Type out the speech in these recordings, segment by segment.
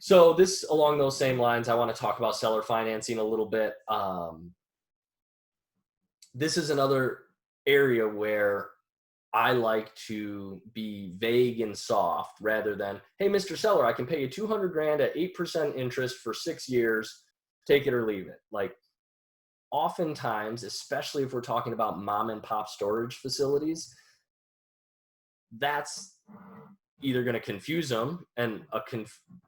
So this, along those same lines, I want to talk about seller financing a little bit. This is another area where I like to be vague and soft rather than, hey, Mr. Seller, I can pay you 200 grand at 8% interest for 6 years, take it or leave it. Like, oftentimes, especially if we're talking about mom and pop storage facilities, that's either going to confuse them, and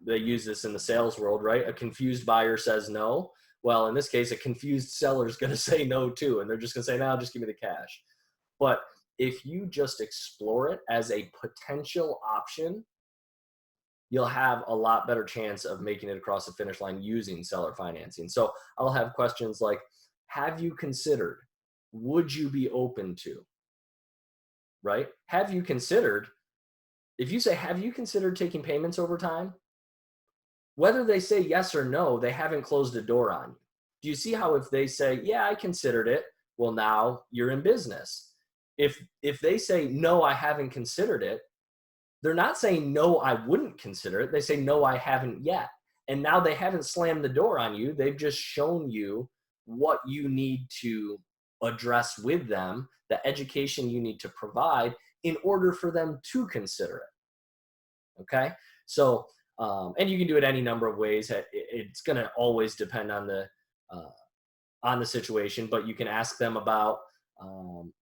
they use this in the sales world, right? A confused buyer says no. Well, in this case, a confused seller is going to say no too, and they're just going to say, no, just give me the cash. But if you just explore it as a potential option, you'll have a lot better chance of making it across the finish line using seller financing. So I'll have questions like, have you considered, would you be open to, right? Have you considered, if you say, have you considered taking payments over time? Whether they say yes or no, they haven't closed the door on you. Do you see how if they say, yeah, I considered it, well, now you're in business. If they say, no, I haven't considered it, they're not saying, no, I wouldn't consider it. They say, no, I haven't yet. And now they haven't slammed the door on you. They've just shown you what you need to address with them, the education you need to provide in order for them to consider it. Okay. So, and you can do it any number of ways. It's going to always depend on the situation, but you can ask them about, um,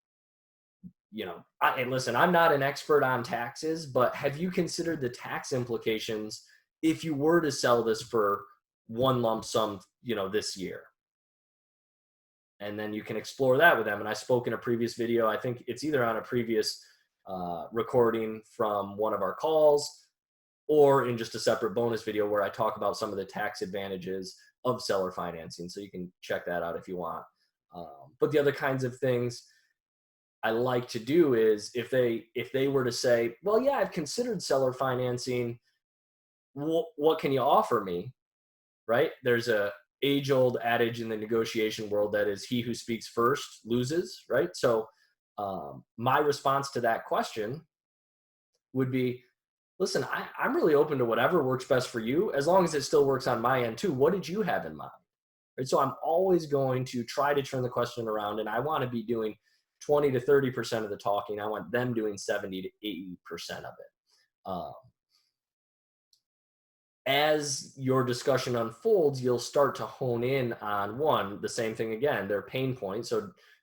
and listen, I'm not an expert on taxes, but have you considered the tax implications if you were to sell this for one lump sum, this year? And then you can explore that with them. And I spoke in a previous video, I think it's either on a previous recording from one of our calls or in just a separate bonus video where I talk about some of the tax advantages of seller financing. So you can check that out if you want. But the other kinds of things I like to do is if they were to say, well, yeah, I've considered seller financing. What can you offer me? Right? There's a age old adage in the negotiation world that is, he who speaks first loses. Right? So my response to that question would be, listen, I'm really open to whatever works best for you, as long as it still works on my end too. What did you have in mind? Right? So I'm always going to try to turn the question around, and I want to be doing 20 to 30% of the talking. I want them doing 70 to 80% of it. As your discussion unfolds, you'll start to hone in on the same thing again, their pain point.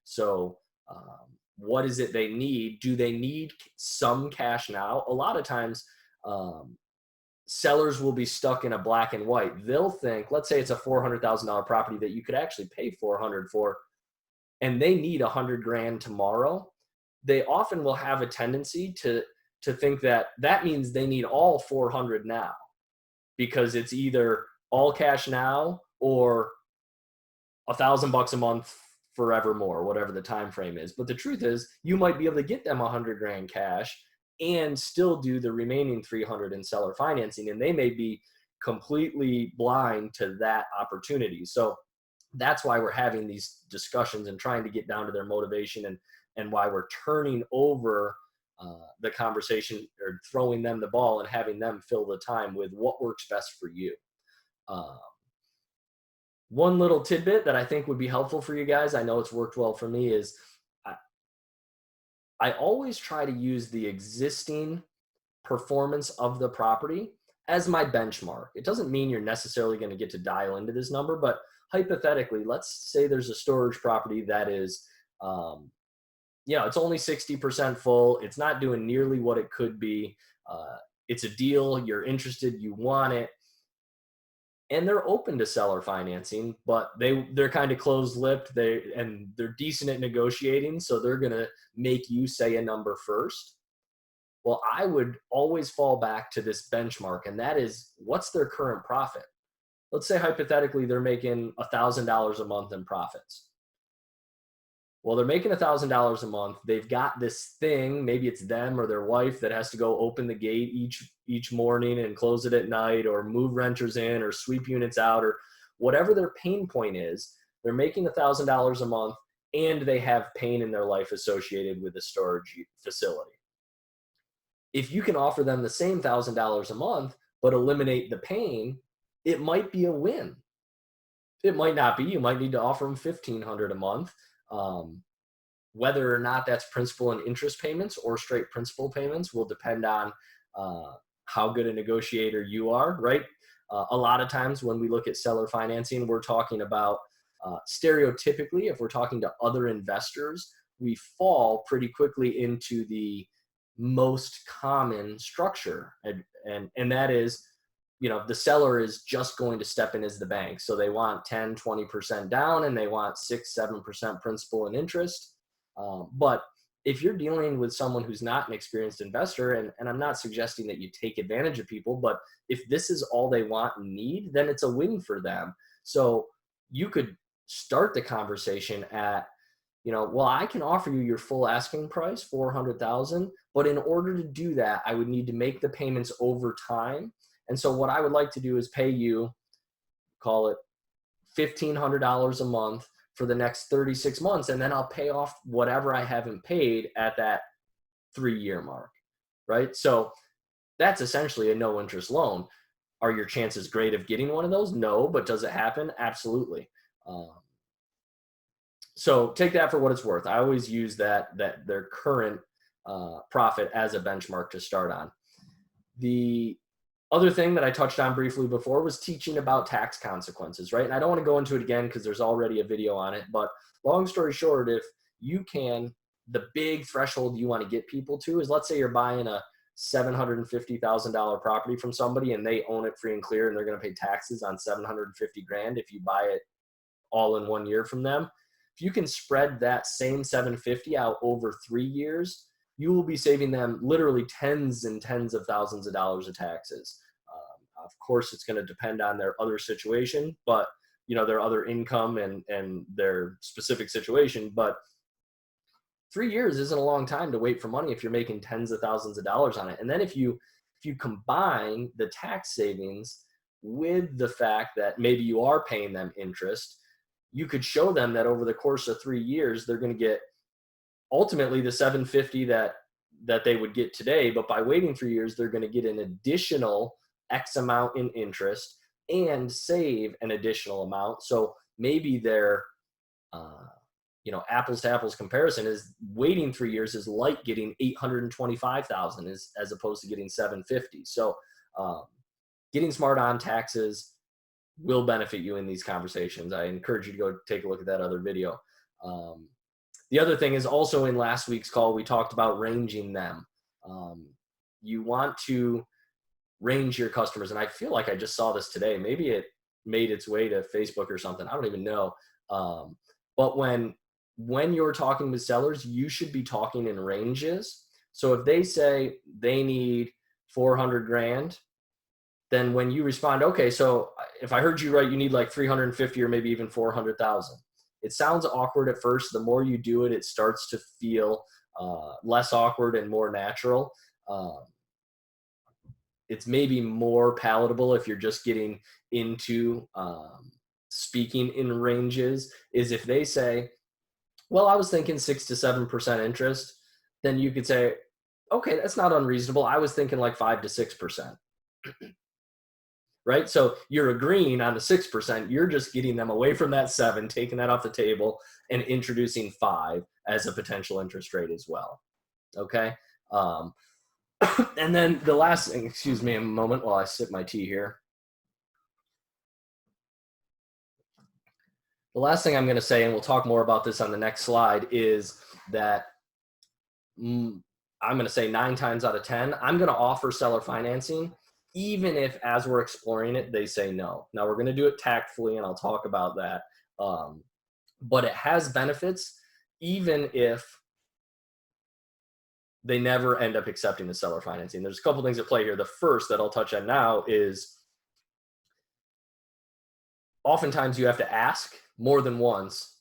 So what is it they need? Do they need some cash now? A lot of times, sellers will be stuck in a black and white. They'll think, let's say it's a $400,000 property that you could actually pay 400 for, and they need 100 grand tomorrow. They often will have a tendency to think that means they need all 400 now, because it's either all cash now or $1,000 a month forevermore, whatever the time frame is. But the truth is, you might be able to get them 100 grand cash and still do the remaining 300 in seller financing, and they may be completely blind to that opportunity. So that's why we're having these discussions and trying to get down to their motivation, and why we're turning over the conversation or throwing them the ball and having them fill the time with what works best for you. One little tidbit that I think would be helpful for you guys, I know it's worked well for me, is I always try to use the existing performance of the property as my benchmark. It doesn't mean you're necessarily going to get to dial into this number, but hypothetically, let's say there's a storage property that is, it's only 60% full. It's not doing nearly what it could be. It's a deal. You're interested. You want it. And they're open to seller financing, but they're kind of closed-lipped. They're decent at negotiating, so they're going to make you say a number first. Well, I would always fall back to this benchmark, and that is, what's their current profit? Let's say hypothetically they're making $1,000 a month in profits. Well, they're making $1,000 a month. They've got this thing, maybe it's them or their wife, that has to go open the gate each morning and close it at night, or move renters in, or sweep units out, or whatever their pain point is. They're making $1,000 a month, and they have pain in their life associated with the storage facility. If you can offer them the same $1,000 a month, but eliminate the pain, it might be a win. It might not be. You might need to offer them $1,500 a month. Whether or not that's principal and interest payments or straight principal payments will depend on how good a negotiator you are, right? A lot of times when we look at seller financing, we're talking about stereotypically, if we're talking to other investors, we fall pretty quickly into the most common structure. And that is, the seller is just going to step in as the bank. So they want 10, 20% down and they want 6, 7% principal and interest. But if you're dealing with someone who's not an experienced investor, and I'm not suggesting that you take advantage of people, but if this is all they want and need, then it's a win for them. So you could start the conversation at, well, I can offer you your full asking price, $400,000, but in order to do that, I would need to make the payments over time. And so what I would like to do is pay you, call it $1,500 a month for the next 36 months, and then I'll pay off whatever I haven't paid at that 3-year mark, right? So that's essentially a no interest loan. Are your chances great of getting one of those? No, but does it happen? Absolutely. So take that for what it's worth. I always use that their current profit as a benchmark to start on. The other thing that I touched on briefly before was teaching about tax consequences, right? And I don't want to go into it again because there's already a video on it, but long story short, if you can, the big threshold you want to get people to is, let's say you're buying a $750,000 property from somebody and they own it free and clear and they're going to pay taxes on $750,000 if you buy it all in 1 year from them. If you can spread that same $750,000 out over 3 years, you will be saving them literally tens and tens of thousands of dollars of taxes. Of course, it's going to depend on their other situation, but their other income and their specific situation. But 3 years isn't a long time to wait for money if you're making tens of thousands of dollars on it. And then if you combine the tax savings with the fact that maybe you are paying them interest, you could show them that over the course of 3 years, they're going to get ultimately the $750,000 that they would get today, but by waiting 3 years, they're going to get an additional X amount in interest and save an additional amount. So maybe their, apples to apples comparison is waiting 3 years is like getting $825,000 as opposed to getting $750,000. So getting smart on taxes will benefit you in these conversations. I encourage you to go take a look at that other video. The other thing is also in last week's call, we talked about ranging them. You want to range your customers. And I feel like I just saw this today. Maybe it made its way to Facebook or something. I don't even know. But when you're talking with sellers, you should be talking in ranges. So if they say they need 400 grand, then when you respond, okay, so if I heard you right, you need like 350 or maybe even 400,000. It sounds awkward at first. The more you do it, it starts to feel less awkward and more natural. It's maybe more palatable if you're just getting into speaking in ranges, is if they say, well, I was thinking 6 to 7% interest, then you could say, okay, that's not unreasonable. I was thinking like 5 to 6%. Right? So you're agreeing on the 6%. You're just getting them away from that 7, taking that off the table, and introducing 5 as a potential interest rate as well. Okay. And then the last thing, excuse me a moment while I sip my tea here. The last thing I'm going to say, and we'll talk more about this on the next slide, is that I'm going to say 9 times out of 10, I'm going to offer seller financing, even if as we're exploring it, they say no. Now we're going to do it tactfully, and I'll talk about that. But it has benefits, even if they never end up accepting the seller financing. There's a couple things at play here. The first that I'll touch on now is oftentimes you have to ask more than once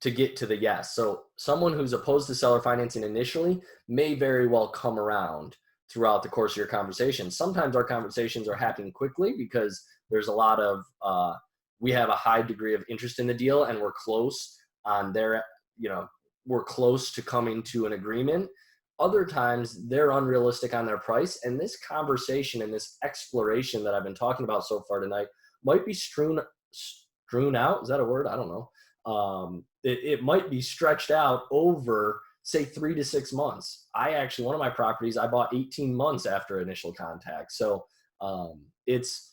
to get to the yes. So someone who's opposed to seller financing initially may very well come around throughout the course of your conversation. Sometimes our conversations are happening quickly because there's a lot of, we have a high degree of interest in the deal and we're close on their, we're close to coming to an agreement. Other times they're unrealistic on their price. And this conversation and this exploration that I've been talking about so far tonight might be strewn out. Is that a word? I don't know. It might be stretched out over, say, 3 to 6 months. One of my properties, I bought 18 months after initial contact. So it's,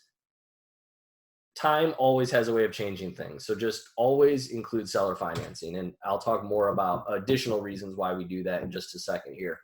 time always has a way of changing things. So just always include seller financing. And I'll talk more about additional reasons why we do that in just a second here.